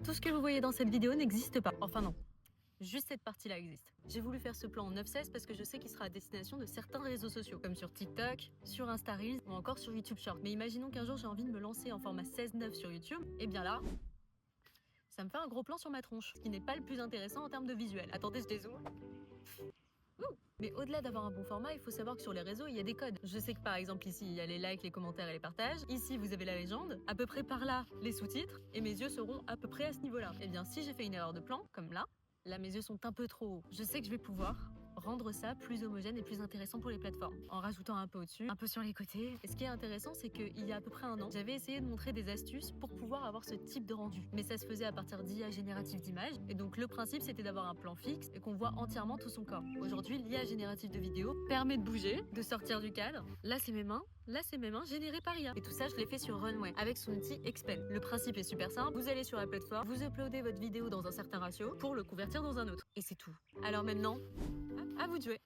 Tout ce que vous voyez dans cette vidéo n'existe pas. Enfin non. Juste cette partie-là existe. J'ai voulu faire ce plan en 9/16 parce que je sais qu'il sera à destination de certains réseaux sociaux, comme sur TikTok, sur Insta Reels ou encore sur YouTube Short. Mais imaginons qu'un jour j'ai envie de me lancer en format 16:9 sur YouTube, et bien là, ça me fait un gros plan sur ma tronche, ce qui n'est pas le plus intéressant en termes de visuel. Attendez, je dézoome. Mais au-delà d'avoir un bon format, il faut savoir que sur les réseaux, il y a des codes. Je sais que par exemple ici, il y a les likes, les commentaires et les partages. Ici, vous avez la légende. À peu près par là, les sous-titres. Et mes yeux seront à peu près à ce niveau-là. Eh bien, si j'ai fait une erreur de plan, comme là, mes yeux sont un peu trop hauts. Je sais que je vais pouvoir rendre ça plus homogène et plus intéressant pour les plateformes, en rajoutant un peu au-dessus, un peu sur les côtés. Et ce qui est intéressant, c'est qu'il y a à peu près un an, j'avais essayé de montrer des astuces pour pouvoir avoir ce type de rendu. Mais ça se faisait à partir d'IA générative d'images. Et donc le principe, c'était d'avoir un plan fixe et qu'on voit entièrement tout son corps. Aujourd'hui, l'IA générative de vidéo permet de bouger, de sortir du cadre. Là, c'est mes mains. Là, c'est mes mains générées par IA. Et tout ça, je l'ai fait sur Runway avec son outil Expand. Le principe est super simple. Vous allez sur la plateforme, vous uploadez votre vidéo dans un certain ratio pour le convertir dans un autre. Et c'est tout. Alors maintenant, à vous de jouer.